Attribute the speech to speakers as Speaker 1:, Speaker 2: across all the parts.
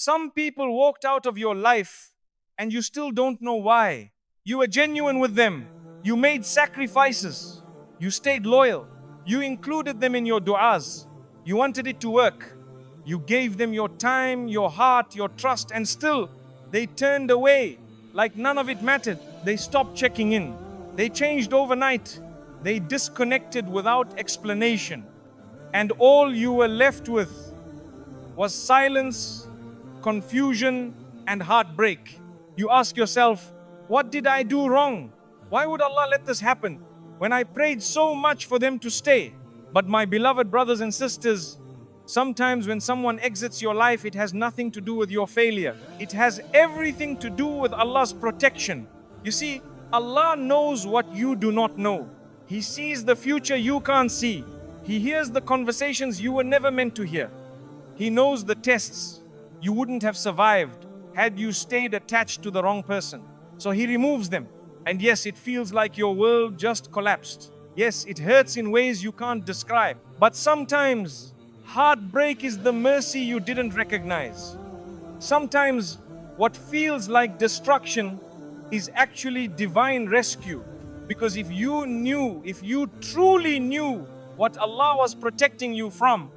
Speaker 1: Some people walked out of your life and you still don't know why. You were genuine with them. You made sacrifices. You stayed loyal. You included them in your du'as. You wanted it to work. You gave them your time, your heart, your trust, and still they turned away like none of it mattered. They stopped checking in. They changed overnight. They disconnected without explanation. And all you were left with was silence, confusion, and heartbreak. You ask yourself, what did I do wrong? Why would Allah let this happen when I prayed so much for them to stay? But my beloved brothers and sisters, sometimes when someone exits your life, it has nothing to do with your failure. It has everything to do with Allah's protection. You see, Allah knows what you do not know. He sees the future you can't see. He hears the conversations you were never meant to hear. He knows the tests you wouldn't have survived had you stayed attached to the wrong person. So He removes them. And yes, it feels like your world just collapsed. Yes, it hurts in ways you can't describe. But sometimes heartbreak is the mercy you didn't recognize. Sometimes what feels like destruction is actually divine rescue. Because if you truly knew what Allah was protecting you from,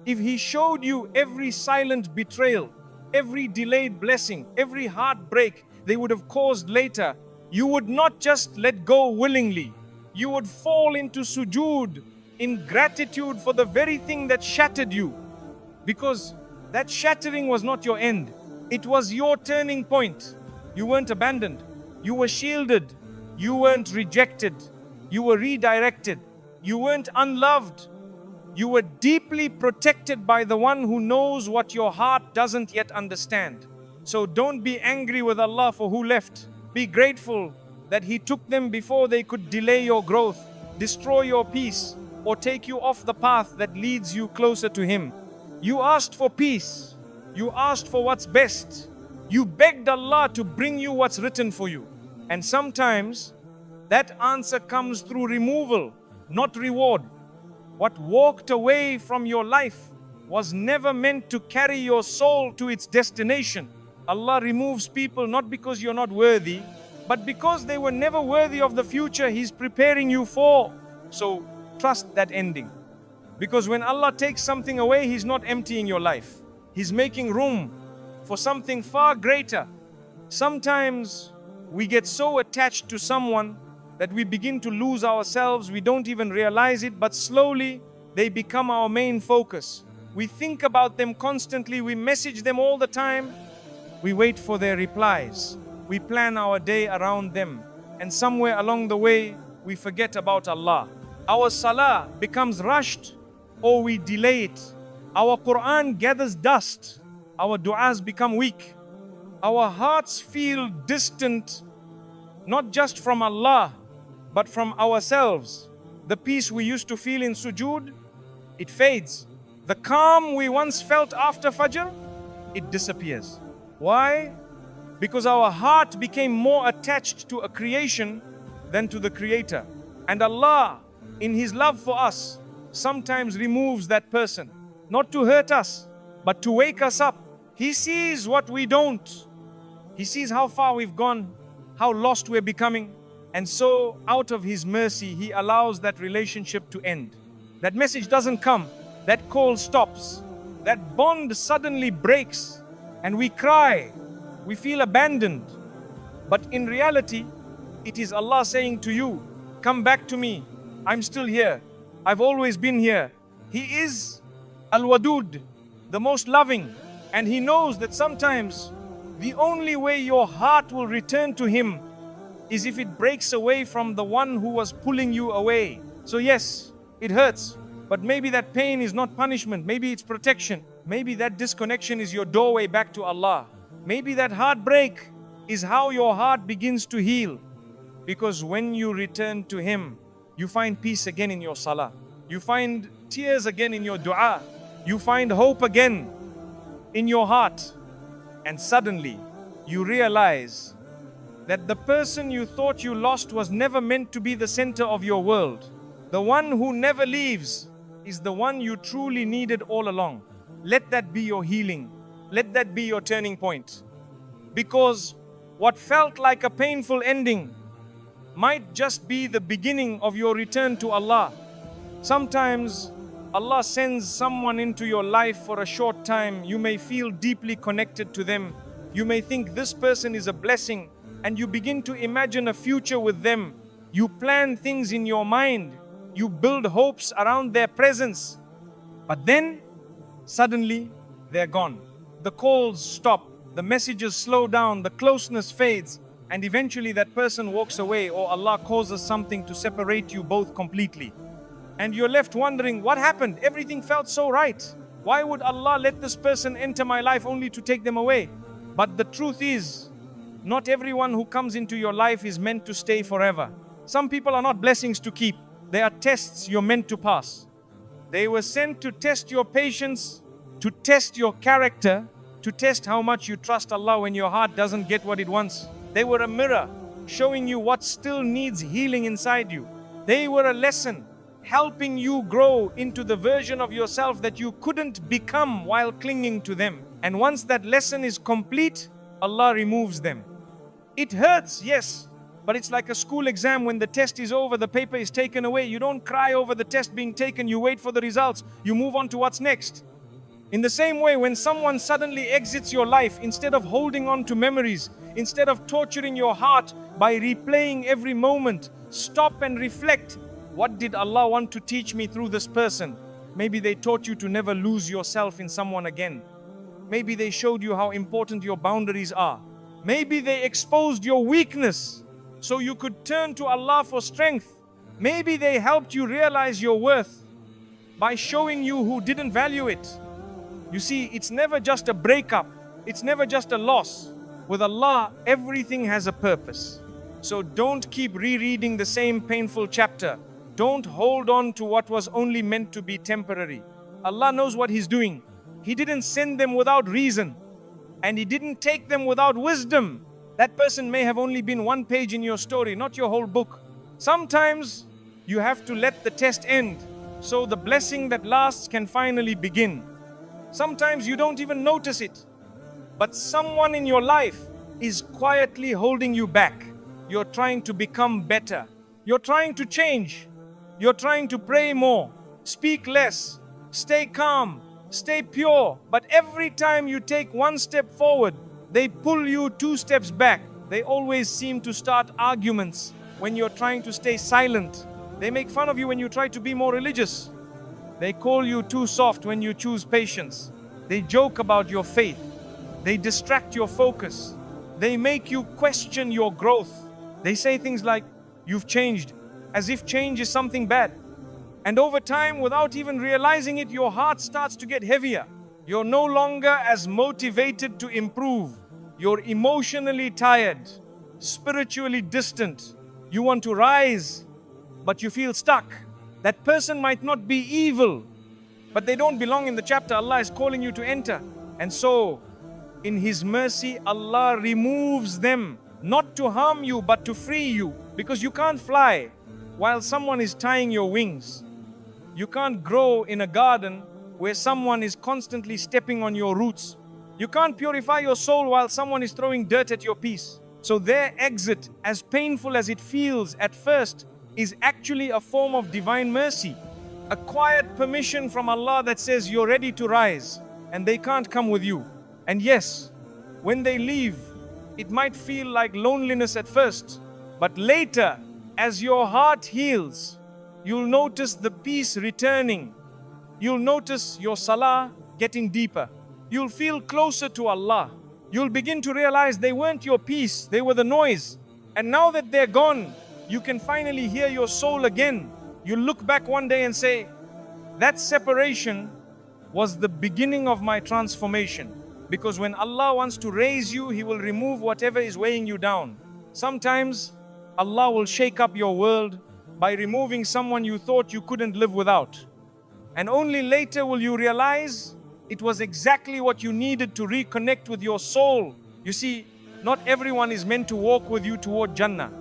Speaker 1: if He showed you every silent betrayal, every delayed blessing, every heartbreak they would have caused later, you would not just let go willingly. You would fall into sujood in gratitude for the very thing that shattered you. Because that shattering was not your end. It was your turning point. You weren't abandoned. You were shielded. You weren't rejected. You were redirected. You weren't unloved. You were deeply protected by the one who knows what your heart doesn't yet understand. So don't be angry with Allah for who left. Be grateful that He took them before they could delay your growth, destroy your peace, or take you off the path that leads you closer to Him. You asked for peace. You asked for what's best. You begged Allah to bring you what's written for you. And sometimes that answer comes through removal, not reward. What walked away from your life was never meant to carry your soul to its destination. Allah removes people not because you're not worthy, but because they were never worthy of the future He's preparing you for. So trust that ending. Because when Allah takes something away, He's not emptying your life. He's making room for something far greater. Sometimes we get so attached to someone that we begin to lose ourselves. We don't even realize it, but slowly they become our main focus. We think about them constantly. We message them all the time. We wait for their replies. We plan our day around them. And somewhere along the way, we forget about Allah. Our salah becomes rushed or we delay it. Our Quran gathers dust. Our du'as become weak. Our hearts feel distant, not just from Allah, but from ourselves. The peace we used to feel in sujood, it fades. The calm we once felt after Fajr, it disappears. Why? Because our heart became more attached to a creation than to the Creator. And Allah, in His love for us, sometimes removes that person, not to hurt us, but to wake us up. He sees what we don't. He sees how far we've gone, how lost we're becoming. And so, out of His mercy, He allows that relationship to end. That message doesn't come. That call stops. That bond suddenly breaks. And we cry. We feel abandoned. But in reality, it is Allah saying to you, come back to me. I'm still here. I've always been here. He is Al-Wadud, the most loving. And He knows that sometimes the only way your heart will return to Him is if it breaks away from the one who was pulling you away. So yes, it hurts, but maybe that pain is not punishment. Maybe it's protection. Maybe that disconnection is your doorway back to Allah. Maybe that heartbreak is how your heart begins to heal. Because when you return to Him, you find peace again in your salah. You find tears again in your dua. You find hope again in your heart. And suddenly, you realize that the person you thought you lost was never meant to be the center of your world. The one who never leaves is the one you truly needed all along. Let that be your healing. let that be your turning point. Because what felt like a painful ending might just be the beginning of your return to Allah. Sometimes Allah sends someone into your life for a short time. You may feel deeply connected to them. You may think this person is a blessing, and you begin to imagine a future with them. You plan things in your mind. You build hopes around their presence. But then, suddenly, they're gone. The calls stop. The messages slow down. The closeness fades. And eventually that person walks away, or Allah causes something to separate you both completely. And you're left wondering, what happened? Everything felt so right. Why would Allah let this person enter my life only to take them away? But the truth is, not everyone who comes into your life is meant to stay forever. Some people are not blessings to keep. They are tests you're meant to pass. They were sent to test your patience, to test your character, to test how much you trust Allah when your heart doesn't get what it wants. They were a mirror showing you what still needs healing inside you. They were a lesson helping you grow into the version of yourself that you couldn't become while clinging to them. And once that lesson is complete, Allah removes them. It hurts, yes, but it's like a school exam. When the test is over, the paper is taken away. You don't cry over the test being taken. You wait for the results. You move on to what's next. In the same way, when someone suddenly exits your life, instead of holding on to memories, instead of torturing your heart by replaying every moment, stop and reflect. What did Allah want to teach me through this person? Maybe they taught you to never lose yourself in someone again. Maybe they showed you how important your boundaries are. Maybe they exposed your weakness so you could turn to Allah for strength. Maybe they helped you realize your worth by showing you who didn't value it. You see, it's never just a breakup. It's never just a loss. With Allah, everything has a purpose. So don't keep rereading the same painful chapter. Don't hold on to what was only meant to be temporary. Allah knows what He's doing. He didn't send them without reason, and He didn't take them without wisdom. That person may have only been one page in your story, not your whole book. Sometimes you have to let the test end so the blessing that lasts can finally begin. Sometimes you don't even notice it, but someone in your life is quietly holding you back. You're trying to become better. You're trying to change. You're trying to pray more, speak less, stay calm, stay pure. But every time you take one step forward, they pull you 2 steps back. They always seem to start arguments when you're trying to stay silent. They make fun of you when you try to be more religious. They call you too soft when you choose patience. They joke about your faith. They distract your focus. They make you question your growth. They say things like, "You've changed," as if change is something bad. And over time, without even realizing it, your heart starts to get heavier. You're no longer as motivated to improve. You're emotionally tired, spiritually distant. You want to rise, but you feel stuck. That person might not be evil, but they don't belong in the chapter Allah is calling you to enter. And so, in His mercy, Allah removes them, not to harm you, but to free you. Because you can't fly while someone is tying your wings. You can't grow in a garden where someone is constantly stepping on your roots. You can't purify your soul while someone is throwing dirt at your peace. So their exit, as painful as it feels at first, is actually a form of divine mercy. A quiet permission from Allah that says you're ready to rise and they can't come with you. And yes, when they leave, it might feel like loneliness at first, but later, as your heart heals, you'll notice the peace returning. You'll notice your salah getting deeper. You'll feel closer to Allah. You'll begin to realize they weren't your peace, they were the noise. And now that they're gone, you can finally hear your soul again. You'll look back one day and say, that separation was the beginning of my transformation. Because when Allah wants to raise you, He will remove whatever is weighing you down. Sometimes Allah will shake up your world by removing someone you thought you couldn't live without. And only later will you realize it was exactly what you needed to reconnect with your soul. You see, not everyone is meant to walk with you toward Jannah.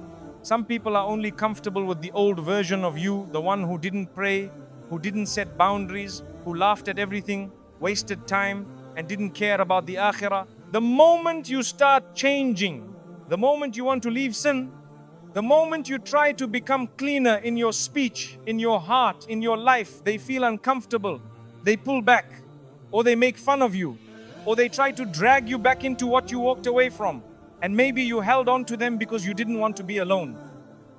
Speaker 1: Some people are only comfortable with the old version of you, the one who didn't pray, who didn't set boundaries, who laughed at everything, wasted time, and didn't care about the akhirah. The moment you start changing, the moment you want to leave sin, the moment you try to become cleaner in your speech, in your heart, in your life, they feel uncomfortable. They pull back, or they make fun of you, or they try to drag you back into what you walked away from. And maybe you held on to them because you didn't want to be alone.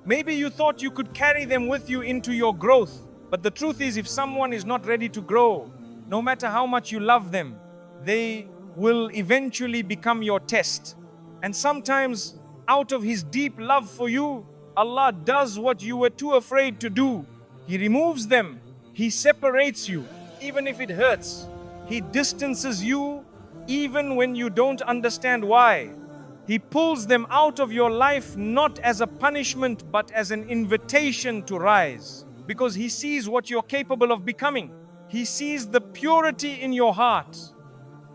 Speaker 1: Maybe you thought you could carry them with you into your growth. But the truth is, if someone is not ready to grow, no matter how much you love them, they will eventually become your test. And sometimes, out of His deep love for you, Allah does what you were too afraid to do. He removes them. He separates you, even if it hurts. He distances you, even when you don't understand why. He pulls them out of your life not as a punishment, but as an invitation to rise. Because He sees what you're capable of becoming. He sees the purity in your heart.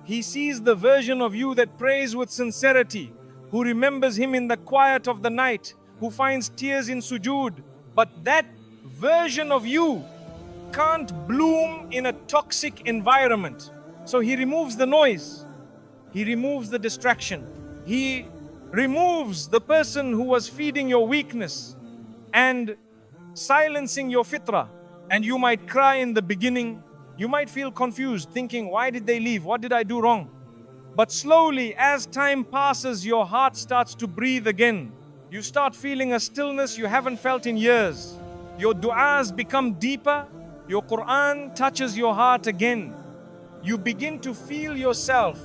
Speaker 1: He sees the version of you that prays with sincerity, who remembers Him in the quiet of the night, who finds tears in sujood. But that version of you can't bloom in a toxic environment. So He removes the noise. He removes the distraction. He removes the person who was feeding your weakness and silencing your fitrah. And you might cry in the beginning. You might feel confused, thinking, why did they leave? What did I do wrong? But slowly, as time passes, your heart starts to breathe again. You start feeling a stillness you haven't felt in years. Your du'as become deeper. Your Quran touches your heart again. You begin to feel yourself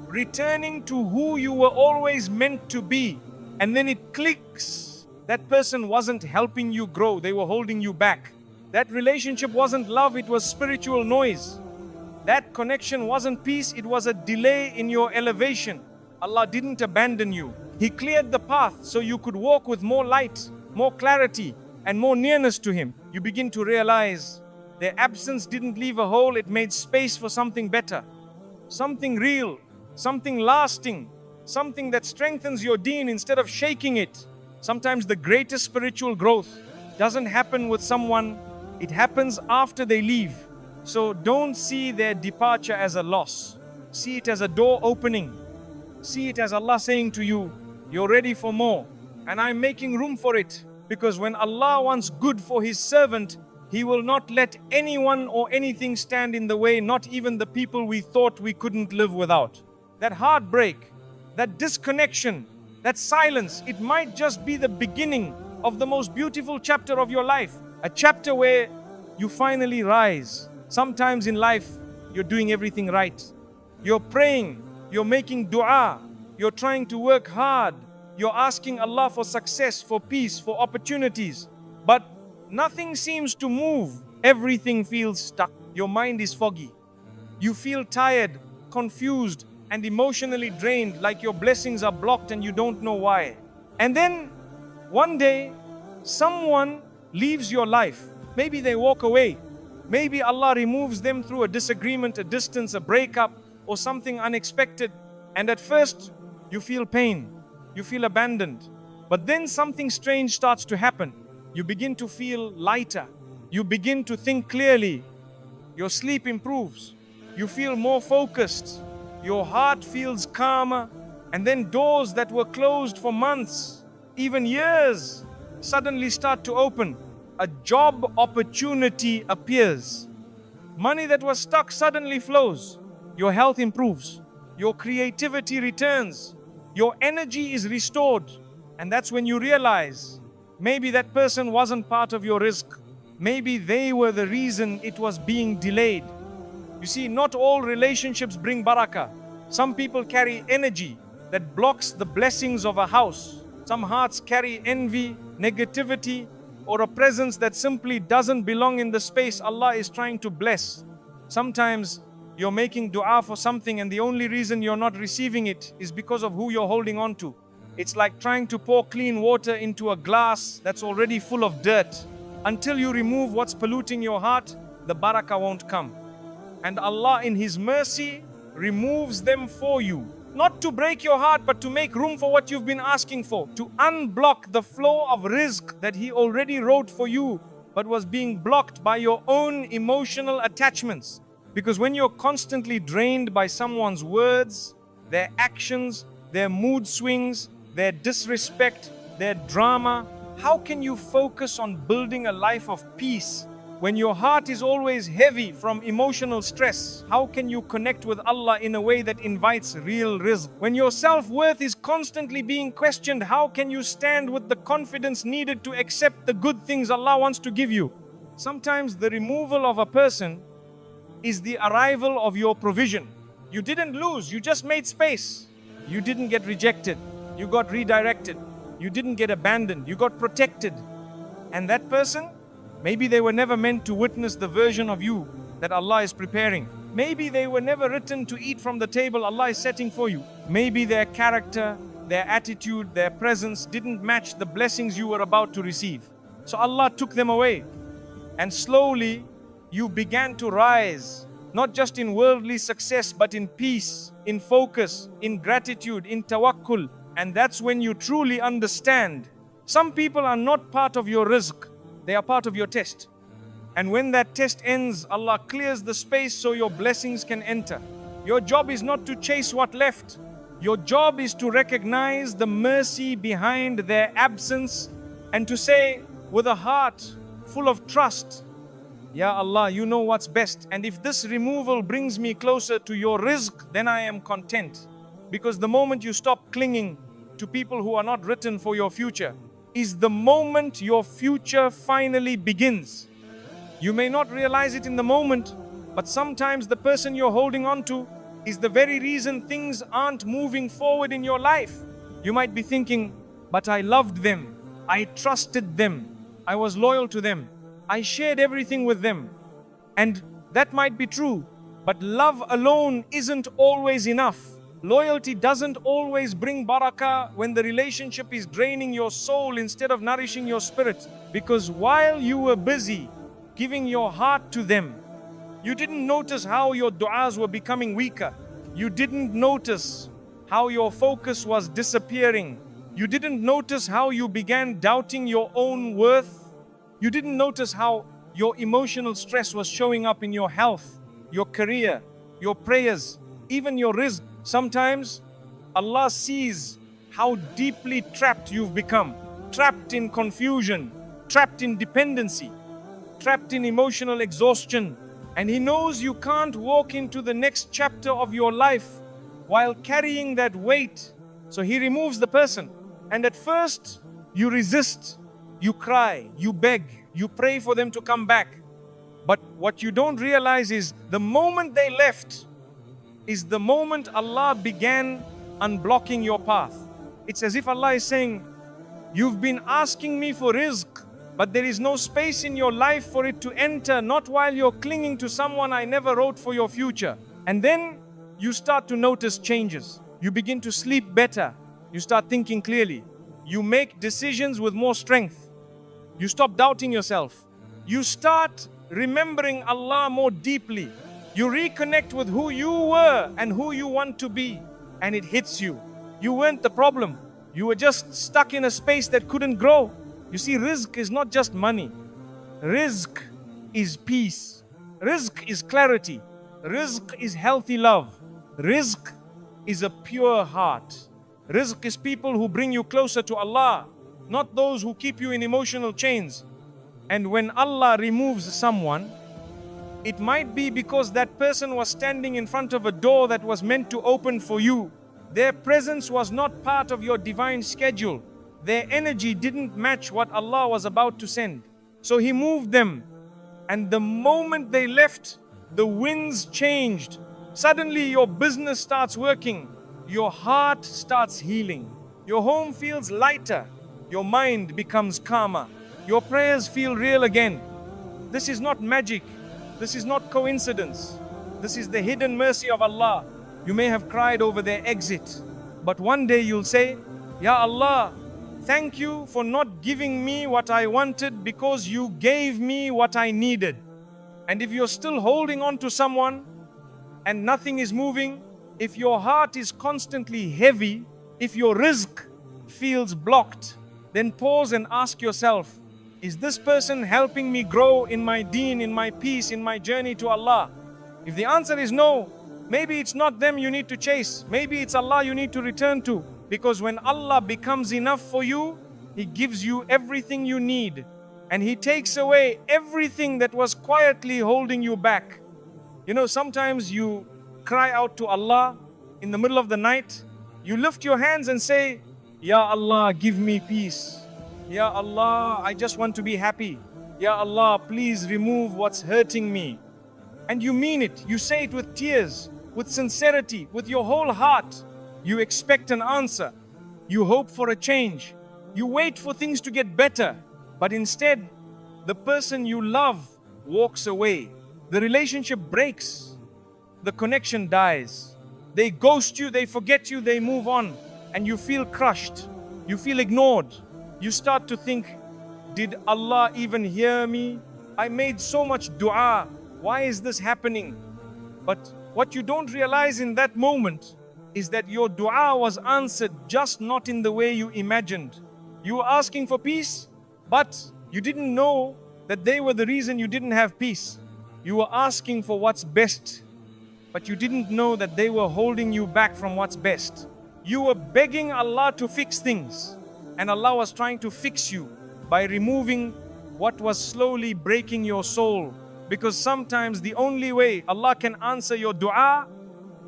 Speaker 1: returning to who you were always meant to be. And then it clicks. That person wasn't helping you grow. They were holding you back. That relationship wasn't love. It was spiritual noise. That connection wasn't peace. It was a delay in your elevation. Allah didn't abandon you. He cleared the path so you could walk with more light, more clarity, and more nearness to Him. You begin to realize their absence didn't leave a hole. It made space for something better, something real, something lasting, something that strengthens your deen instead of shaking it. Sometimes the greatest spiritual growth doesn't happen with someone. It happens after they leave. So don't see their departure as a loss. See it as a door opening. See it as Allah saying to you, you're ready for more, and I'm making room for it. Because when Allah wants good for His servant, He will not let anyone or anything stand in the way, not even the people we thought we couldn't live without. That heartbreak, that disconnection, that silence, it might just be the beginning of the most beautiful chapter of your life. A chapter where you finally rise. Sometimes in life, you're doing everything right. You're praying, you're making dua, you're trying to work hard, you're asking Allah for success, for peace, for opportunities. But nothing seems to move. Everything feels stuck. Your mind is foggy. You feel tired, confused, and emotionally drained, like your blessings are blocked and you don't know why. And then, one day, someone leaves your life. Maybe they walk away. Maybe Allah removes them through a disagreement, a distance, a breakup, or something unexpected. And at first, you feel pain. You feel abandoned. But then something strange starts to happen. You begin to feel lighter. You begin to think clearly. Your sleep improves. You feel more focused. Your heart feels calmer. And then doors that were closed for months, even years, suddenly start to open. A job opportunity appears. Money that was stuck suddenly flows. Your health improves. Your creativity returns. Your energy is restored. And that's when you realize, maybe that person wasn't part of your rizq. Maybe they were the reason it was being delayed. You see, not all relationships bring barakah. Some people carry energy that blocks the blessings of a house. Some hearts carry envy, negativity, or a presence that simply doesn't belong in the space Allah is trying to bless. Sometimes you're making dua for something and the only reason you're not receiving it is because of who you're holding on to. It's like trying to pour clean water into a glass that's already full of dirt. Until you remove what's polluting your heart, the barakah won't come. And Allah in His mercy removes them for you. Not to break your heart, but to make room for what you've been asking for. To unblock the flow of rizq that He already wrote for you, but was being blocked by your own emotional attachments. Because when you're constantly drained by someone's words, their actions, their mood swings, their disrespect, their drama, how can you focus on building a life of peace? When your heart is always heavy from emotional stress, how can you connect with Allah in a way that invites real rizq? When your self-worth is constantly being questioned, how can you stand with the confidence needed to accept the good things Allah wants to give you? Sometimes the removal of a person is the arrival of your provision. You didn't lose, you just made space. You didn't get rejected, you got redirected. You didn't get abandoned, you got protected. And that person, maybe they were never meant to witness the version of you that Allah is preparing. Maybe they were never written to eat from the table Allah is setting for you. Maybe their character, their attitude, their presence didn't match the blessings you were about to receive. So Allah took them away. And slowly, you began to rise, not just in worldly success, but in peace, in focus, in gratitude, in tawakkul. And that's when you truly understand. Some people are not part of your rizq, they are part of your test. And when that test ends, Allah clears the space so your blessings can enter. Your job is not to chase what left. Your job is to recognize the mercy behind their absence and to say with a heart full of trust, Ya Allah, you know what's best. And if this removal brings me closer to your rizq, then I am content. Because the moment you stop clinging to people who are not written for your future is the moment your future finally begins. You may not realize it in the moment, but sometimes the person you're holding on to is the very reason things aren't moving forward in your life. You might be thinking, but I loved them, I trusted them, I was loyal to them, I shared everything with them. And that might be true, but love alone isn't always enough. Loyalty doesn't always bring barakah when the relationship is draining your soul instead of nourishing your spirit. Because while you were busy giving your heart to them, you didn't notice how your du'as were becoming weaker. You didn't notice how your focus was disappearing. You didn't notice how you began doubting your own worth. You didn't notice how your emotional stress was showing up in your health, your career, your prayers, even your rizq. Sometimes Allah sees how deeply trapped you've become, trapped in confusion, trapped in dependency, trapped in emotional exhaustion. And He knows you can't walk into the next chapter of your life while carrying that weight. So He removes the person. And at first, you resist, you cry, you beg, you pray for them to come back. But what you don't realize is the moment they left is the moment Allah began unblocking your path. It's as if Allah is saying, you've been asking me for rizq, but there is no space in your life for it to enter, not while you're clinging to someone I never wrote for your future. And then you start to notice changes. You begin to sleep better. You start thinking clearly. You make decisions with more strength. You stop doubting yourself. You start remembering Allah more deeply. You reconnect with who you were and who you want to be. And it hits you. You weren't the problem. You were just stuck in a space that couldn't grow. You see, rizq is not just money. Rizq is peace. Rizq is clarity. Rizq is healthy love. Rizq is a pure heart. Rizq is people who bring you closer to Allah, not those who keep you in emotional chains. And when Allah removes someone, it might be because that person was standing in front of a door that was meant to open for you. Their presence was not part of your divine schedule. Their energy didn't match what Allah was about to send. So He moved them. And the moment they left, the winds changed. Suddenly your business starts working. Your heart starts healing. Your home feels lighter. Your mind becomes calmer. Your prayers feel real again. This is not magic. This is not coincidence. This is the hidden mercy of Allah. You may have cried over their exit, but one day you'll say, Ya Allah, thank you for not giving me what I wanted because you gave me what I needed. And if you're still holding on to someone and nothing is moving, if your heart is constantly heavy, if your rizq feels blocked, then pause and ask yourself, is this person helping me grow in my deen, in my peace, in my journey to Allah? If the answer is no, maybe it's not them you need to chase. Maybe it's Allah you need to return to. Because when Allah becomes enough for you, He gives you everything you need. And He takes away everything that was quietly holding you back. You know, sometimes you cry out to Allah in the middle of the night. You lift your hands and say, Ya Allah, give me peace. Ya Allah, I just want to be happy. Ya Allah, please remove what's hurting me. And you mean it. You say it with tears, with sincerity, with your whole heart. You expect an answer. You hope for a change. You wait for things to get better. But instead, the person you love walks away. The relationship breaks. The connection dies. They ghost you, they forget you, they move on. And you feel crushed. You feel ignored. You start to think, did Allah even hear me? I made so much dua. Why is this happening? But what you don't realize in that moment is that your dua was answered, just not in the way you imagined. You were asking for peace, but you didn't know that they were the reason you didn't have peace. You were asking for what's best, but you didn't know that they were holding you back from what's best. You were begging Allah to fix things, and Allah was trying to fix you by removing what was slowly breaking your soul. Because sometimes the only way Allah can answer your dua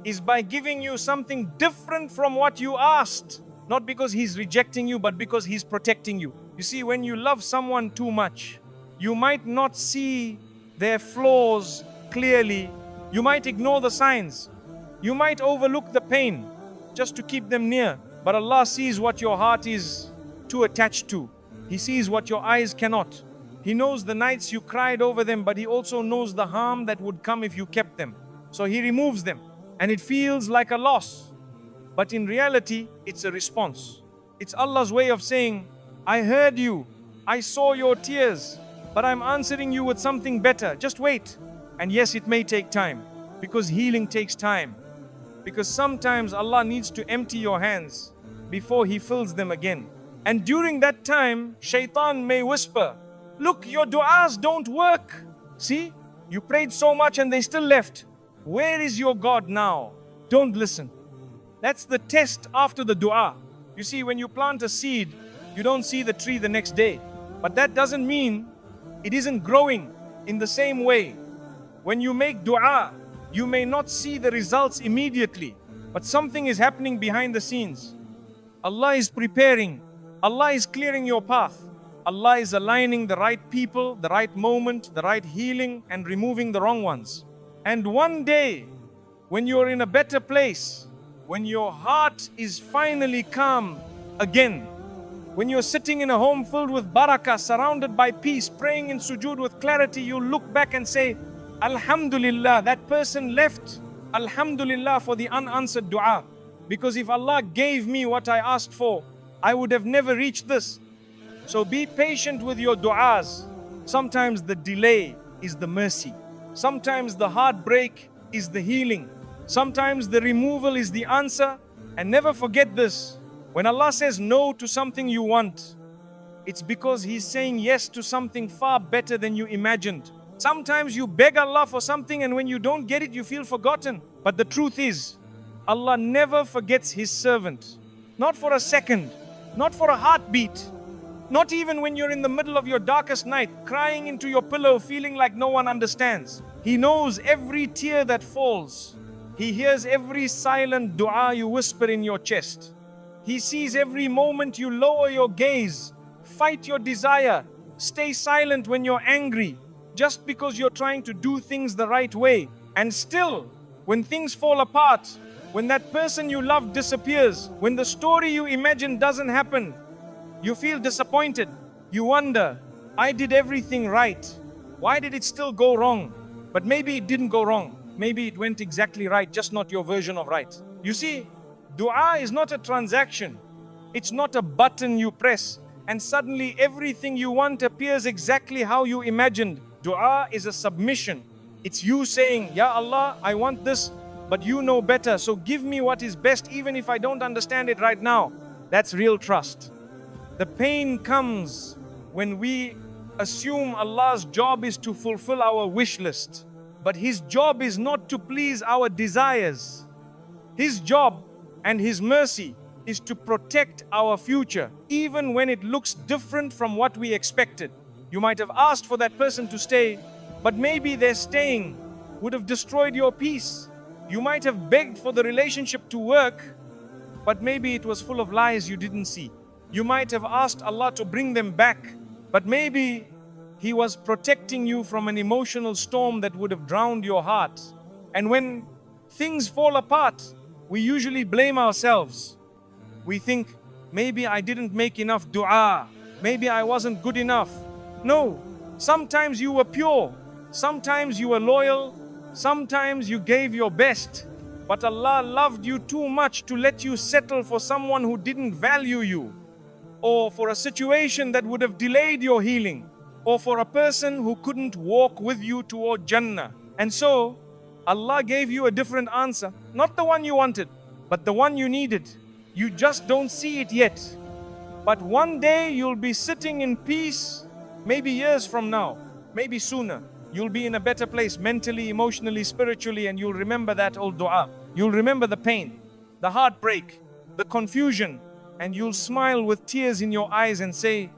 Speaker 1: is by giving you something different from what you asked. Not because He's rejecting you, but because He's protecting you. You see, when you love someone too much, you might not see their flaws clearly. You might ignore the signs. You might overlook the pain just to keep them near. But Allah sees what your heart is too attached to. He sees what your eyes cannot. He knows the nights you cried over them, but He also knows the harm that would come if you kept them. So He removes them, and it feels like a loss. But in reality, it's a response. It's Allah's way of saying, I heard you, I saw your tears, but I'm answering you with something better. Just wait. And yes, it may take time, because healing takes time. Because sometimes Allah needs to empty your hands before He fills them again. And during that time, Shaitan may whisper, look, your du'as don't work. See, you prayed so much and they still left. Where is your God now? Don't listen. That's the test after the dua. You see, when you plant a seed, you don't see the tree the next day. But that doesn't mean it isn't growing in the same way. When you make dua, you may not see the results immediately, but something is happening behind the scenes. Allah is preparing. Allah is clearing your path. Allah is aligning the right people, the right moment, the right healing, and removing the wrong ones. And one day, when you're in a better place, when your heart is finally calm again, when you're sitting in a home filled with barakah, surrounded by peace, praying in sujood with clarity, you'll look back and say, Alhamdulillah, that person left. Alhamdulillah for the unanswered dua. Because if Allah gave me what I asked for, I would have never reached this. So be patient with your du'as. Sometimes the delay is the mercy. Sometimes the heartbreak is the healing. Sometimes the removal is the answer. And never forget this. When Allah says no to something you want, it's because He's saying yes to something far better than you imagined. Sometimes you beg Allah for something and when you don't get it, you feel forgotten. But the truth is, Allah never forgets His servant. Not for a second, not for a heartbeat. Not even when you're in the middle of your darkest night, crying into your pillow, feeling like no one understands. He knows every tear that falls. He hears every silent dua you whisper in your chest. He sees every moment you lower your gaze, fight your desire, stay silent when you're angry, just because you're trying to do things the right way. And still, when things fall apart, when that person you love disappears, when the story you imagined doesn't happen, you feel disappointed. You wonder, I did everything right. Why did it still go wrong? But maybe it didn't go wrong. Maybe it went exactly right, just not your version of right. You see, dua is not a transaction. It's not a button you press and suddenly everything you want appears exactly how you imagined. Dua is a submission. It's you saying, Ya Allah, I want this, but you know better, so give me what is best even if I don't understand it right now. That's real trust. The pain comes when we assume Allah's job is to fulfill our wish list. But His job is not to please our desires. His job and His mercy is to protect our future, even when it looks different from what we expected. You might have asked for that person to stay, but maybe their staying would have destroyed your peace. You might have begged for the relationship to work, but maybe it was full of lies you didn't see. You might have asked Allah to bring them back, but maybe He was protecting you from an emotional storm that would have drowned your heart. And when things fall apart, we usually blame ourselves. We think, maybe I didn't make enough dua, maybe I wasn't good enough. No, sometimes you were pure, sometimes you were loyal, sometimes you gave your best. But Allah loved you too much to let you settle for someone who didn't value you, or for a situation that would have delayed your healing, or for a person who couldn't walk with you toward Jannah. And so, Allah gave you a different answer, not the one you wanted, but the one you needed. You just don't see it yet. But one day you'll be sitting in peace, maybe years from now, maybe sooner. You'll be in a better place mentally, emotionally, spiritually, and you'll remember that old dua. You'll remember the pain, the heartbreak, the confusion, and you'll smile with tears in your eyes and say,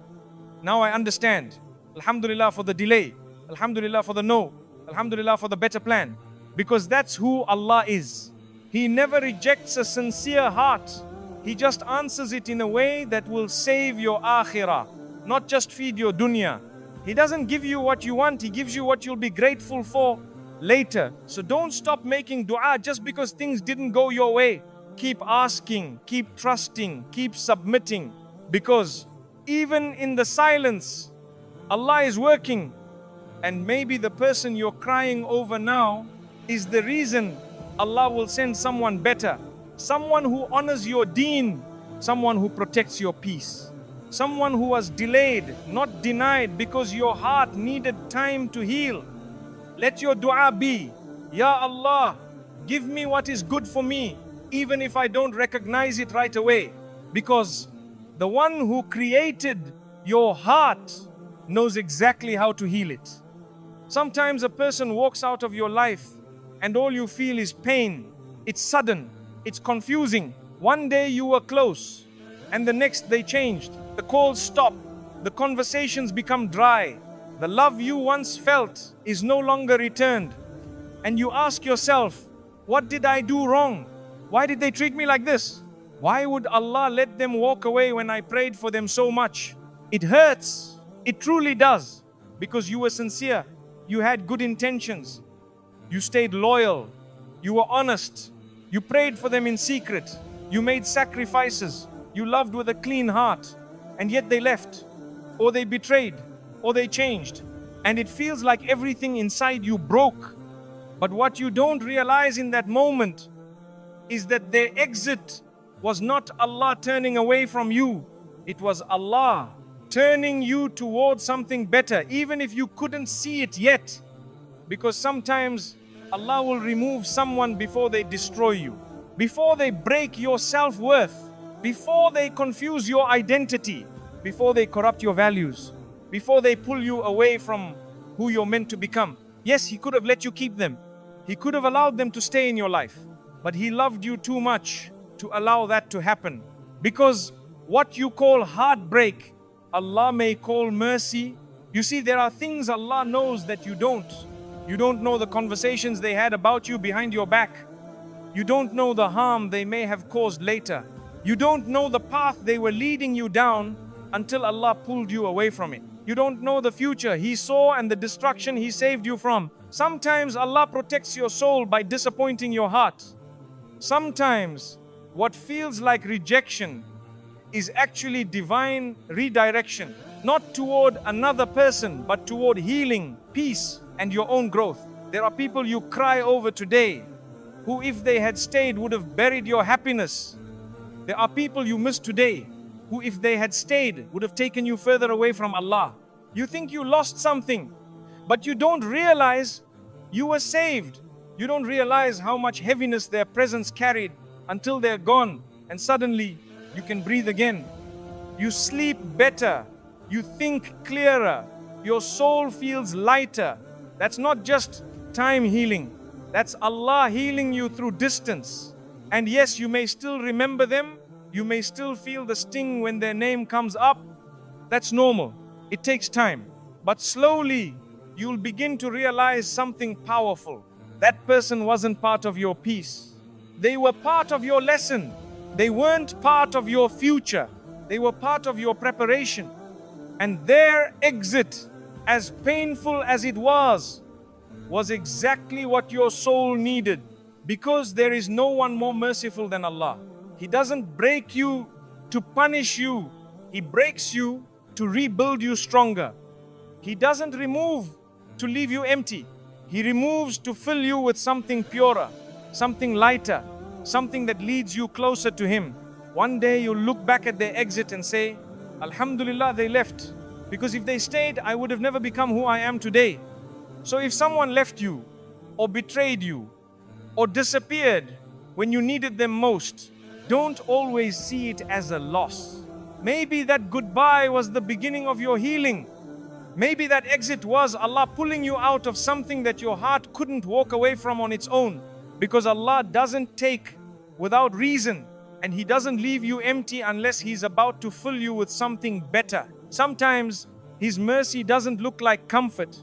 Speaker 1: now I understand. Alhamdulillah for the delay. Alhamdulillah for the no. Alhamdulillah for the better plan. Because that's who Allah is. He never rejects a sincere heart. He just answers it in a way that will save your akhirah, not just feed your dunya. He doesn't give you what you want, He gives you what you'll be grateful for later. So don't stop making dua just because things didn't go your way. Keep asking, keep trusting, keep submitting. Because even in the silence, Allah is working. And maybe the person you're crying over now is the reason Allah will send someone better. Someone who honors your deen, someone who protects your peace. Someone who was delayed, not denied, because your heart needed time to heal. Let your dua be, Ya Allah, give me what is good for me, even if I don't recognize it right away. Because the one who created your heart knows exactly how to heal it. Sometimes a person walks out of your life and all you feel is pain. It's sudden, it's confusing. One day you were close and the next they changed. The calls stop, the conversations become dry. The love you once felt is no longer returned. And you ask yourself, what did I do wrong? Why did they treat me like this? Why would Allah let them walk away when I prayed for them so much? It hurts. It truly does. Because you were sincere. You had good intentions. You stayed loyal. You were honest. You prayed for them in secret. You made sacrifices. You loved with a clean heart. And yet they left. Or they betrayed. Or they changed. And it feels like everything inside you broke. But what you don't realize in that moment is that their exit was not Allah turning away from you. It was Allah turning you towards something better, even if you couldn't see it yet. Because sometimes Allah will remove someone before they destroy you, before they break your self-worth, before they confuse your identity, before they corrupt your values, before they pull you away from who you're meant to become. Yes, He could have let you keep them. He could have allowed them to stay in your life. But He loved you too much to allow that to happen. Because what you call heartbreak, Allah may call mercy. You see, there are things Allah knows that you don't. You don't know the conversations they had about you behind your back. You don't know the harm they may have caused later. You don't know the path they were leading you down until Allah pulled you away from it. You don't know the future He saw and the destruction He saved you from. Sometimes Allah protects your soul by disappointing your heart. Sometimes what feels like rejection is actually divine redirection, not toward another person, but toward healing, peace, and your own growth. There are people you cry over today who, if they had stayed, would have buried your happiness. There are people you miss today who, if they had stayed, would have taken you further away from Allah. You think you lost something, but you don't realize you were saved. You don't realize how much heaviness their presence carried until they're gone, and suddenly you can breathe again. You sleep better. You think clearer. Your soul feels lighter. That's not just not time healing. That's Allah healing you through distance. And yes, you may still remember them. You may still feel the sting when their name comes up. That's normal. It takes time. But slowly, you'll begin to realize something powerful. That person wasn't part of your peace. They were part of your lesson. They weren't part of your future. They were part of your preparation. And their exit, as painful as it was exactly what your soul needed. Because there is no one more merciful than Allah. He doesn't break you to punish you. He breaks you to rebuild you stronger. He doesn't remove to leave you empty. He removes to fill you with something purer, something lighter, something that leads you closer to Him. One day you'll look back at their exit and say, Alhamdulillah, they left. Because if they stayed, I would have never become who I am today. So if someone left you, or betrayed you, or disappeared when you needed them most, don't always see it as a loss. Maybe that goodbye was the beginning of your healing. Maybe that exit was Allah pulling you out of something that your heart couldn't walk away from on its own. Because Allah doesn't take without reason, and He doesn't leave you empty unless He's about to fill you with something better. Sometimes His mercy doesn't look like comfort.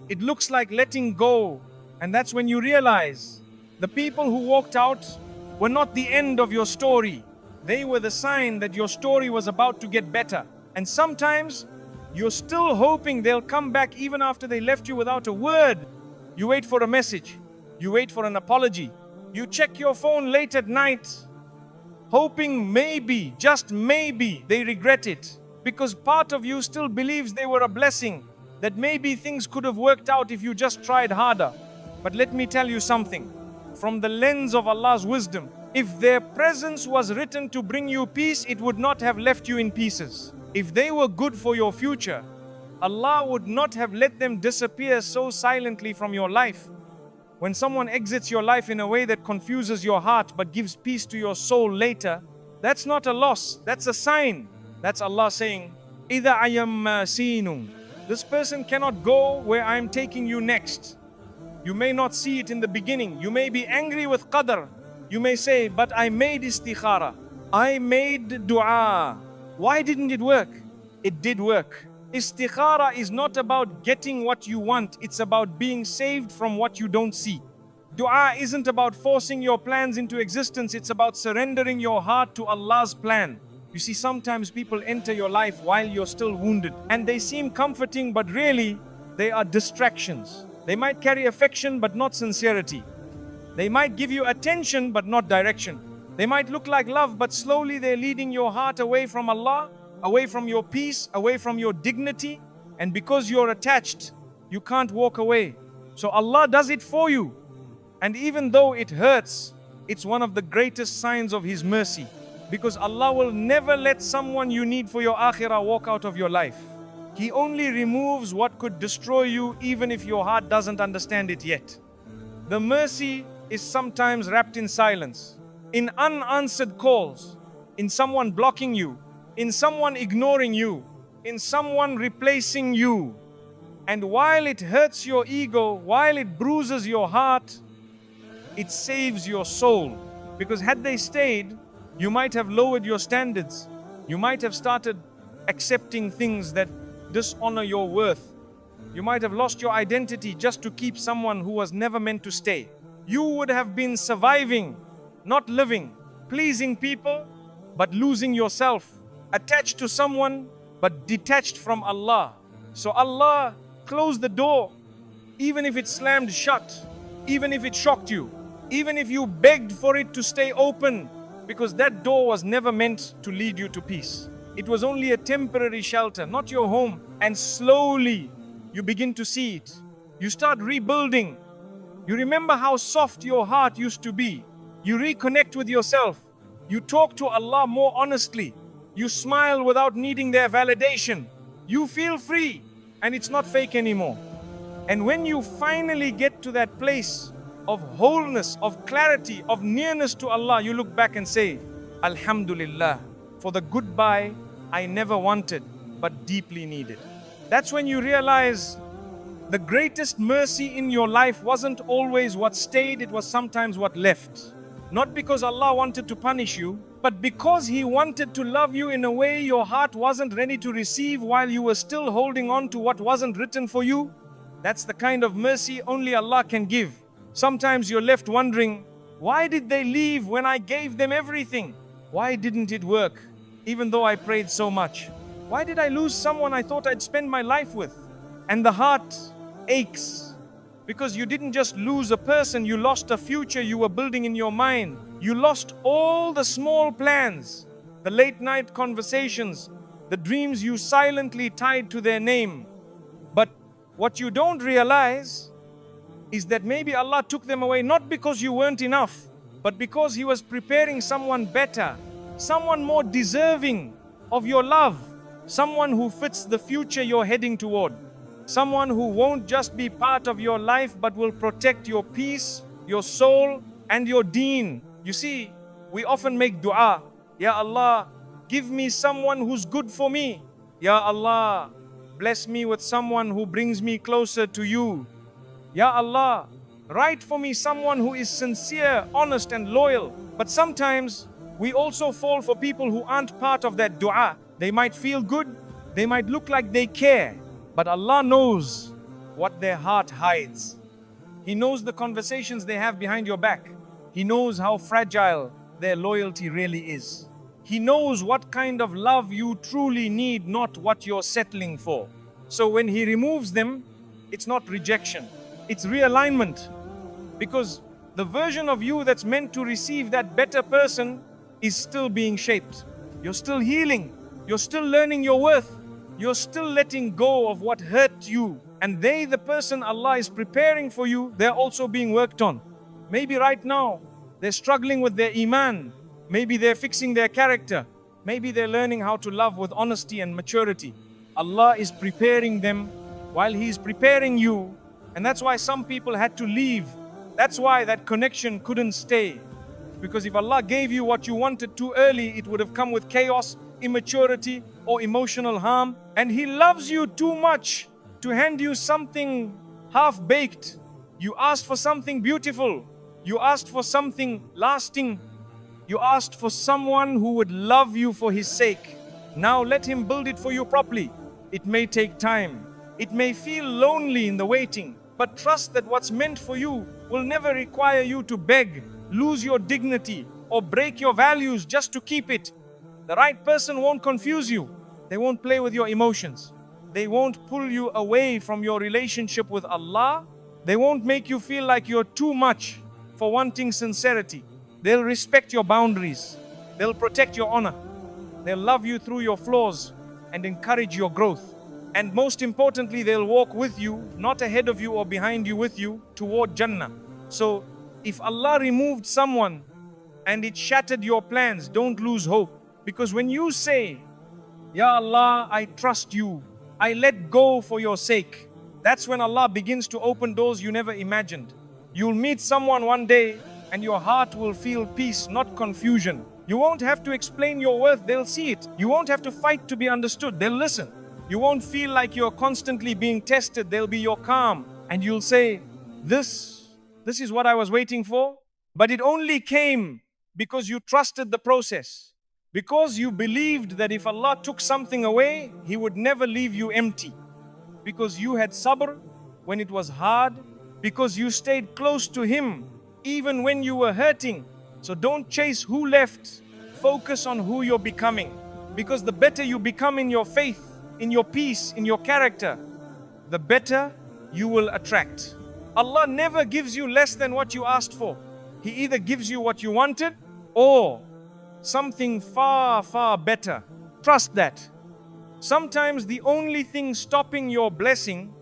Speaker 1: It looks like letting go. And that's when you realize the people who walked out were not the end of your story. They were the sign that your story was about to get better. And sometimes you're still hoping they'll come back even after they left you without a word. You wait for a message. You wait for an apology. You check your phone late at night, hoping maybe, just maybe, they regret it. Because part of you still believes they were a blessing, that maybe things could have worked out if you just tried harder. But let me tell you something. From the lens of Allah's wisdom, if their presence was written to bring you peace, it would not have left you in pieces. If they were good for your future, Allah would not have let them disappear so silently from your life. When someone exits your life in a way that confuses your heart but gives peace to your soul later, that's not a loss, that's a sign. That's Allah saying, إِذَا أَيَمَّا سِينٌ. This person cannot go where I'm taking you next. You may not see it in the beginning. You may be angry with Qadr. You may say, but I made istikhara. I made dua. Why didn't it work? It did work. Istikhara is not about getting what you want. It's about being saved from what you don't see. Dua isn't about forcing your plans into existence. It's about surrendering your heart to Allah's plan. You see, sometimes people enter your life while you're still wounded, and they seem comforting, but really, they are distractions. They might carry affection, but not sincerity. They might give you attention, but not direction. They might look like love, but slowly they're leading your heart away from Allah, away from your peace, away from your dignity. And because you're attached, you can't walk away. So Allah does it for you. And even though it hurts, it's one of the greatest signs of His mercy. Because Allah will never let someone you need for your akhirah walk out of your life. He only removes what could destroy you, even if your heart doesn't understand it yet. The mercy is sometimes wrapped in silence, in unanswered calls, in someone blocking you, in someone ignoring you, in someone replacing you. And while it hurts your ego, while it bruises your heart, it saves your soul. Because had they stayed, you might have lowered your standards. You might have started accepting things that dishonor your worth. You might have lost your identity just to keep someone who was never meant to stay. You would have been surviving, not living, pleasing people, but losing yourself, attached to someone, but detached from Allah. So Allah closed the door, even if it slammed shut, even if it shocked you, even if you begged for it to stay open, because that door was never meant to lead you to peace. It was only a temporary shelter, not your home. And slowly, you begin to see it. You start rebuilding. You remember how soft your heart used to be. You reconnect with yourself. You talk to Allah more honestly. You smile without needing their validation. You feel free, and it's not fake anymore. And when you finally get to that place of wholeness, of clarity, of nearness to Allah, you look back and say, Alhamdulillah, for the goodbye I never wanted, but deeply needed. That's when you realize The greatest mercy in your life wasn't always what stayed, it was sometimes what left. Not because Allah wanted to punish you, but because He wanted to love you in a way your heart wasn't ready to receive while you were still holding on to what wasn't written for you. That's the kind of mercy only Allah can give. Sometimes you're left wondering, why did they leave when I gave them everything? Why didn't it work, even though I prayed so much? Why did I lose someone I thought I'd spend my life with? And the heart aches because you didn't just lose a person, you lost a future you were building in your mind. You lost all the small plans, the late night conversations, the dreams you silently tied to their name. But what you don't realize is that maybe Allah took them away not because you weren't enough, but because He was preparing someone better, someone more deserving of your love, someone who fits the future you're heading toward, someone who won't just be part of your life but will protect your peace, your soul, and your deen. You see, we often make dua, Ya Allah, give me someone who's good for me. Ya Allah, bless me with someone who brings me closer to you. Ya Allah, write for me someone who is sincere, honest, and loyal. But sometimes we also fall for people who aren't part of that dua. They might feel good, they might look like they care, but Allah knows what their heart hides. He knows the conversations they have behind your back. He knows how fragile their loyalty really is. He knows what kind of love you truly need, not what you're settling for. So when He removes them, it's not rejection, it's realignment. Because the version of you that's meant to receive that better person is still being shaped. You're still healing. You're still learning your worth. You're still letting go of what hurt you. And they, the person Allah is preparing for you, they're also being worked on. Maybe right now, they're struggling with their iman. Maybe they're fixing their character. Maybe they're learning how to love with honesty and maturity. Allah is preparing them while He's preparing you. And that's why some people had to leave. That's why that connection couldn't stay. Because if Allah gave you what you wanted too early, it would have come with chaos, immaturity, or emotional harm. And He loves you too much to hand you something half-baked. You asked for something beautiful. You asked for something lasting. You asked for someone who would love you for His sake. Now let Him build it for you properly. It may take time. It may feel lonely in the waiting. But trust that what's meant for you will never require you to beg, lose your dignity, or break your values just to keep it. The right person won't confuse you. They won't play with your emotions. They won't pull you away from your relationship with Allah. They won't make you feel like you're too much for wanting sincerity. They'll respect your boundaries. They'll protect your honor. They'll love you through your flaws and encourage your growth. And most importantly, they'll walk with you, not ahead of you or behind you, with you toward Jannah. So if Allah removed someone and it shattered your plans, don't lose hope. Because when you say, Ya Allah, I trust you, I let go for your sake, that's when Allah begins to open doors you never imagined. You'll meet someone one day and your heart will feel peace, not confusion. You won't have to explain your worth, they'll see it. You won't have to fight to be understood, they'll listen. You won't feel like you're constantly being tested, they'll be your calm. And you'll say, this is what I was waiting for. But it only came because you trusted the process. Because you believed that if Allah took something away, He would never leave you empty. Because you had sabr when it was hard. Because you stayed close to Him even when you were hurting. So don't chase who left, focus on who you're becoming. Because the better you become in your faith, in your peace, in your character, the better you will attract. Allah never gives you less than what you asked for. He either gives you what you wanted or something far, far better. Trust that. Sometimes the only thing stopping your blessing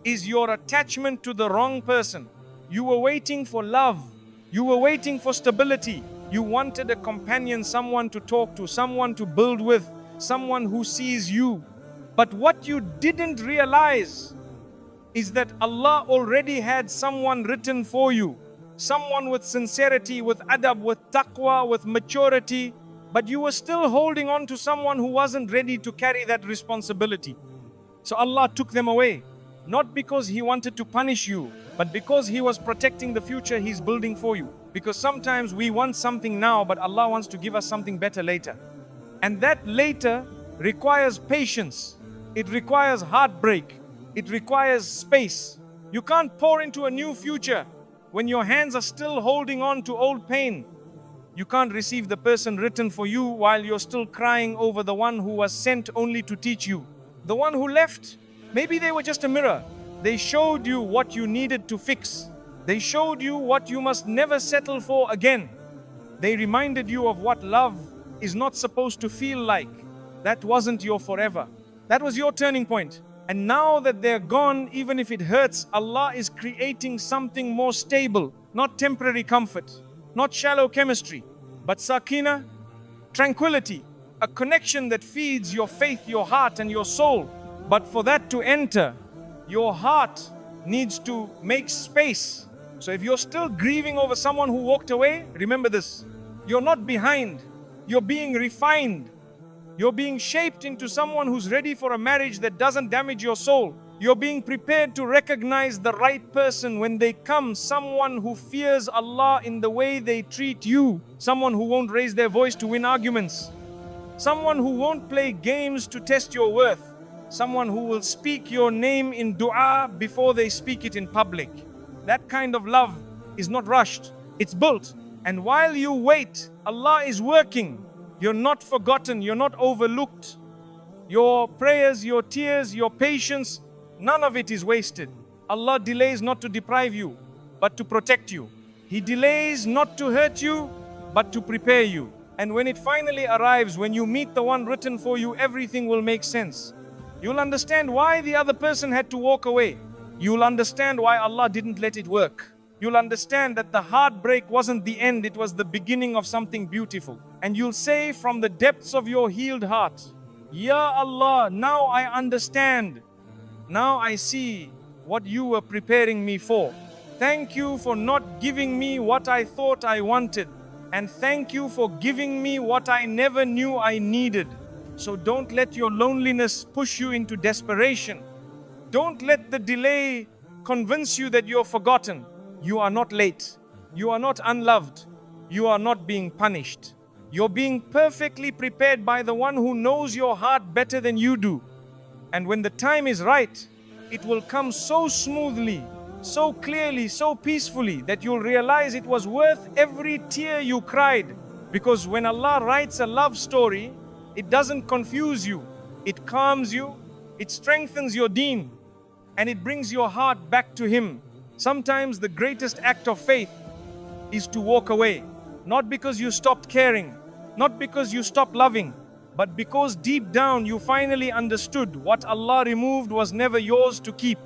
Speaker 1: is your attachment to the wrong person. You were waiting for love. You were waiting for stability. You wanted a companion, someone to talk to, someone to build with, someone who sees you. But what you didn't realize is that Allah already had someone written for you. Someone with sincerity, with adab, with taqwa, with maturity. But you were still holding on to someone who wasn't ready to carry that responsibility. So Allah took them away. Not because He wanted to punish you, but because He was protecting the future He's building for you. Because sometimes we want something now, but Allah wants to give us something better later. And that later requires patience. It requires heartbreak. It requires space. You can't pour into a new future when your hands are still holding on to old pain. You can't receive the person written for you while you're still crying over the one who was sent only to teach you. The one who left, maybe they were just a mirror. They showed you what you needed to fix. They showed you what you must never settle for again. They reminded you of what love is not supposed to feel like. That wasn't your forever. That was your turning point. And now that they're gone, even if it hurts, Allah is creating something more stable. Not temporary comfort, not shallow chemistry, but sakina, tranquility, a connection that feeds your faith, your heart and your soul. But for that to enter, your heart needs to make space. So if you're still grieving over someone who walked away, remember this. You're not behind. You're being refined. You're being shaped into someone who's ready for a marriage that doesn't damage your soul. You're being prepared to recognize the right person when they come. Someone who fears Allah in the way they treat you. Someone who won't raise their voice to win arguments. Someone who won't play games to test your worth. Someone who will speak your name in dua before they speak it in public. That kind of love is not rushed. It's built. And while you wait, Allah is working. You're not forgotten. You're not overlooked. Your prayers, your tears, your patience, none of it is wasted. Allah delays not to deprive you, but to protect you. He delays not to hurt you, but to prepare you. And when it finally arrives, when you meet the one written for you, everything will make sense. You'll understand why the other person had to walk away. You'll understand why Allah didn't let it work. You'll understand that the heartbreak wasn't the end, it was the beginning of something beautiful. And you'll say from the depths of your healed heart, Ya Allah, now I understand. Now I see what you were preparing me for. Thank you for not giving me what I thought I wanted. And thank you for giving me what I never knew I needed. So don't let your loneliness push you into desperation. Don't let the delay convince you that you're forgotten. You are not late. You are not unloved. You are not being punished. You're being perfectly prepared by the one who knows your heart better than you do. And when the time is right, it will come so smoothly, so clearly, so peacefully that you'll realize it was worth every tear you cried. Because when Allah writes a love story, it doesn't confuse you. It calms you. It strengthens your deen. And it brings your heart back to Him. Sometimes the greatest act of faith is to walk away. Not because you stopped caring, not because you stopped loving, but because deep down you finally understood what Allah removed was never yours to keep.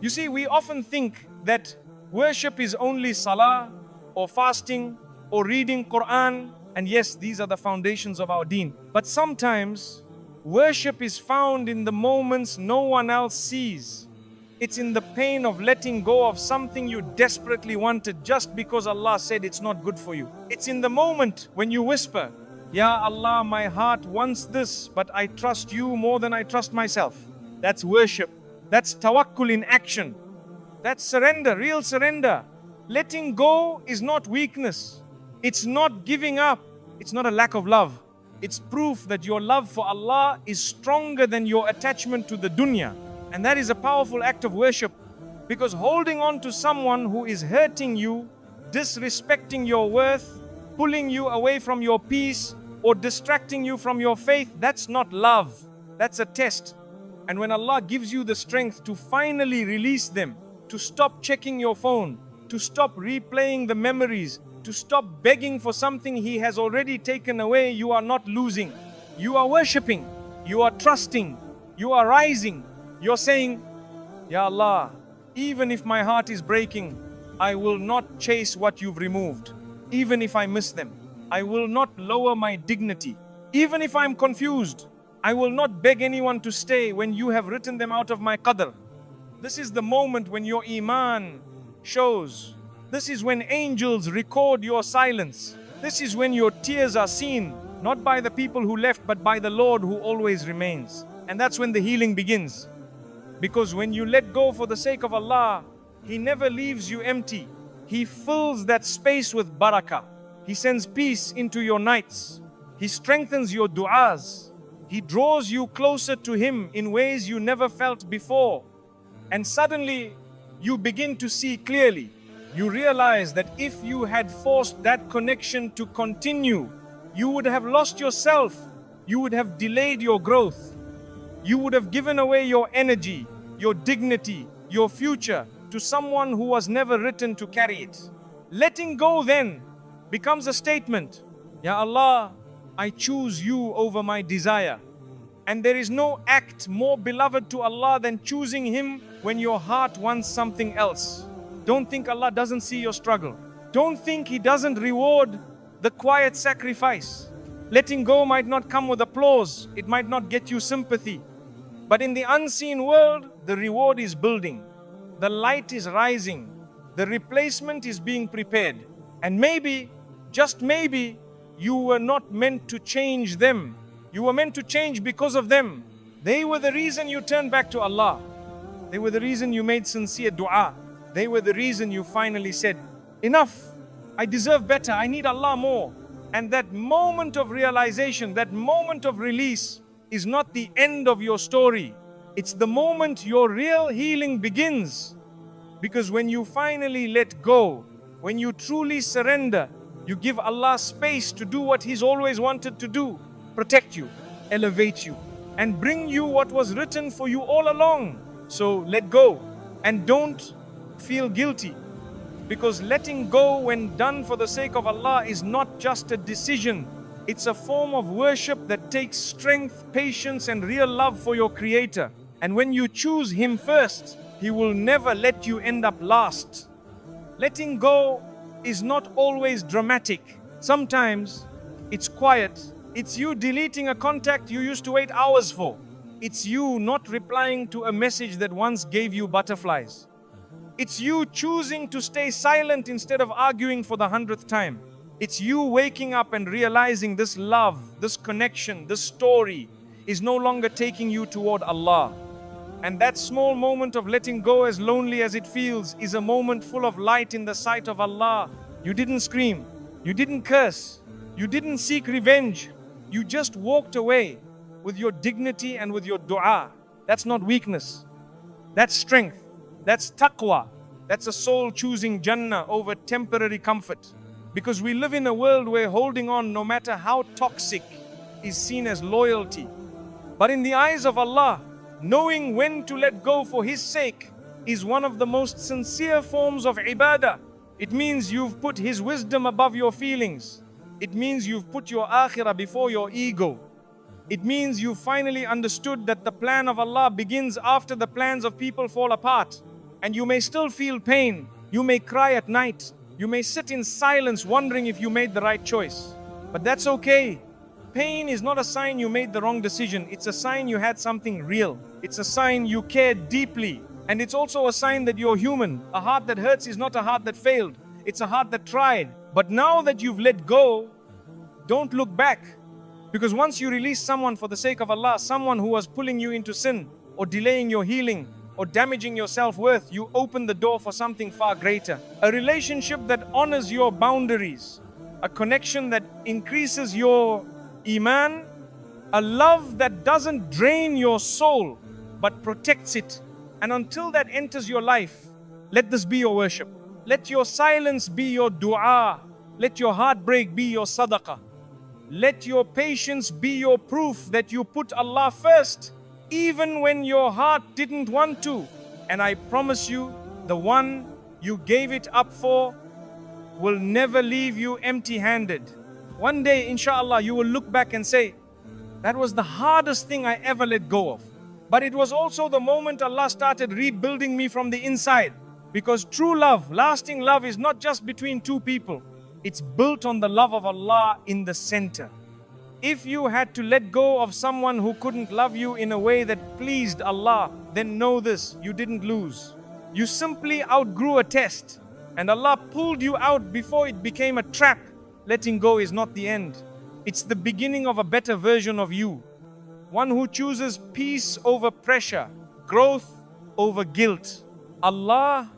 Speaker 1: You see, we often think that worship is only salah or fasting or reading Quran. And yes, these are the foundations of our deen. But sometimes worship is found in the moments no one else sees. It's in the pain of letting go of something you desperately wanted just because Allah said it's not good for you. It's in the moment when you whisper, Ya Allah, my heart wants this, but I trust you more than I trust myself. That's worship. That's tawakkul in action. That's surrender, real surrender. Letting go is not weakness. It's not giving up. It's not a lack of love. It's proof that your love for Allah is stronger than your attachment to the dunya. And that is a powerful act of worship. Because holding on to someone who is hurting you, disrespecting your worth, pulling you away from your peace, or distracting you from your faith, that's not love. That's a test. And when Allah gives you the strength to finally release them, to stop checking your phone, to stop replaying the memories, to stop begging for something He has already taken away, you are not losing. You are worshipping. You are trusting. You are rising. You're saying, Ya Allah, even if my heart is breaking, I will not chase what you've removed. Even if I miss them, I will not lower my dignity. Even if I'm confused, I will not beg anyone to stay when you have written them out of my Qadr. This is the moment when your iman shows. This is when angels record your silence. This is when your tears are seen, not by the people who left, but by the Lord who always remains. And that's when the healing begins. Because when you let go for the sake of Allah, He never leaves you empty. He fills that space with barakah. He sends peace into your nights. He strengthens your du'as. He draws you closer to Him in ways you never felt before. And suddenly, you begin to see clearly. You realize that if you had forced that connection to continue, you would have lost yourself. You would have delayed your growth. You would have given away your energy, your dignity, your future to someone who was never written to carry it. Letting go then becomes a statement. Ya Allah, I choose you over my desire. And there is no act more beloved to Allah than choosing Him when your heart wants something else. Don't think Allah doesn't see your struggle. Don't think He doesn't reward the quiet sacrifice. Letting go might not come with applause. It might not get you sympathy. But in the unseen world, the reward is building. The light is rising. The replacement is being prepared. And maybe, just maybe, you were not meant to change them. You were meant to change because of them. They were the reason you turned back to Allah. They were the reason you made sincere dua. They were the reason you finally said, enough, I deserve better, I need Allah more. And that moment of realization, that moment of release is not the end of your story. It's the moment your real healing begins. Because when you finally let go, when you truly surrender, you give Allah space to do what He's always wanted to do. Protect you, elevate you, and bring you what was written for you all along. So let go and don't feel guilty. Because letting go when done for the sake of Allah is not just a decision. It's a form of worship that takes strength, patience, and real love for your Creator. And when you choose Him first, He will never let you end up last. Letting go is not always dramatic. Sometimes it's quiet. It's you deleting a contact you used to wait hours for. It's you not replying to a message that once gave you butterflies. It's you choosing to stay silent instead of arguing for the 100th time. It's you waking up and realizing this love, this connection, this story is no longer taking you toward Allah. And that small moment of letting go, as lonely as it feels, is a moment full of light in the sight of Allah. You didn't scream. You didn't curse. You didn't seek revenge. You just walked away with your dignity and with your dua. That's not weakness. That's strength. That's taqwa. That's a soul choosing Jannah over temporary comfort. Because we live in a world where holding on, no matter how toxic, is seen as loyalty. But in the eyes of Allah, knowing when to let go for His sake is one of the most sincere forms of ibadah. It means you've put His wisdom above your feelings. It means you've put your akhirah before your ego. It means you finally understood that the plan of Allah begins after the plans of people fall apart. And you may still feel pain. You may cry at night. You may sit in silence wondering if you made the right choice. But that's okay. Pain is not a sign you made the wrong decision. It's a sign you had something real. It's a sign you cared deeply. And it's also a sign that you're human. A heart that hurts is not a heart that failed. It's a heart that tried. But now that you've let go, don't look back. Because once you release someone for the sake of Allah, someone who was pulling you into sin or delaying your healing or damaging your self-worth, you open the door for something far greater. A relationship that honors your boundaries. A connection that increases your iman. A love that doesn't drain your soul but protects it. And until that enters your life, let this be your worship. Let your silence be your dua. Let your heartbreak be your sadaqah. Let your patience be your proof that you put Allah first, even when your heart didn't want to. And I promise you, the one you gave it up for will never leave you empty-handed. One day, inshallah, you will look back and say, that was the hardest thing I ever let go of. But it was also the moment Allah started rebuilding me from the inside. Because true love, lasting love, is not just between two people. It's built on the love of Allah in the center. If you had to let go of someone who couldn't love you in a way that pleased Allah, then know this, you didn't lose. You simply outgrew a test. And Allah pulled you out before it became a trap. Letting go is not the end. It's the beginning of a better version of you. One who chooses peace over pressure, growth over guilt, Allah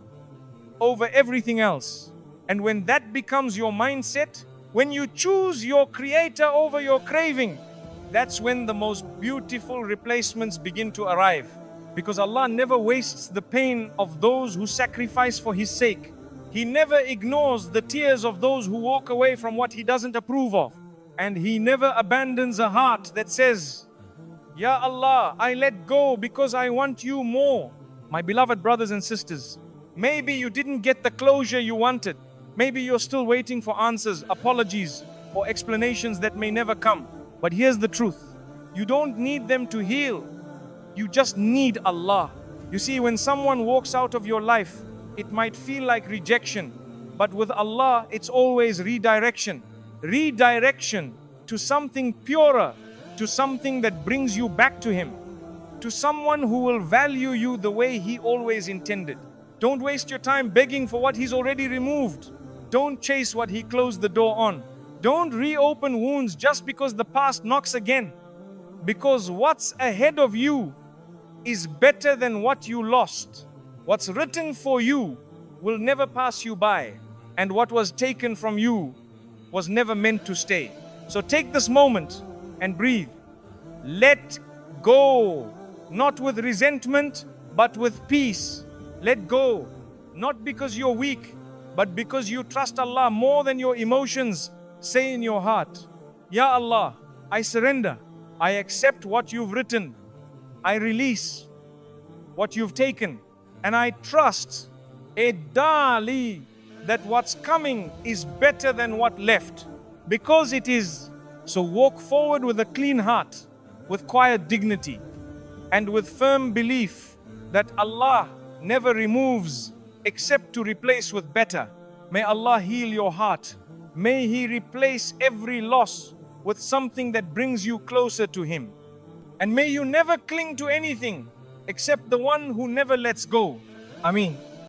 Speaker 1: over everything else. And when that becomes your mindset, when you choose your creator over your craving, that's when the most beautiful replacements begin to arrive. Because Allah never wastes the pain of those who sacrifice for His sake. He never ignores the tears of those who walk away from what He doesn't approve of. And He never abandons a heart that says, Ya Allah, I let go because I want you more. My beloved brothers and sisters, maybe you didn't get the closure you wanted. Maybe you're still waiting for answers, apologies, or explanations that may never come. But here's the truth. You don't need them to heal. You just need Allah. You see, when someone walks out of your life, it might feel like rejection. But with Allah, it's always redirection. Redirection to something purer, to something that brings you back to Him, to someone who will value you the way He always intended. Don't waste your time begging for what He's already removed. Don't chase what He closed the door on. Don't reopen wounds just because the past knocks again. Because what's ahead of you is better than what you lost. What's written for you will never pass you by. And what was taken from you was never meant to stay. So take this moment and breathe. Let go. Not with resentment, but with peace. Let go. Not because you're weak, but because you trust Allah more than your emotions. Say in your heart, Ya Allah, I surrender. I accept what you've written. I release what you've taken. And I trust, Edali, that what's coming is better than what left. Because it is. So walk forward with a clean heart, with quiet dignity, and with firm belief that Allah never removes except to replace with better. May Allah heal your heart. May He replace every loss with something that brings you closer to Him. And may you never cling to anything except the one who never lets go. Ameen.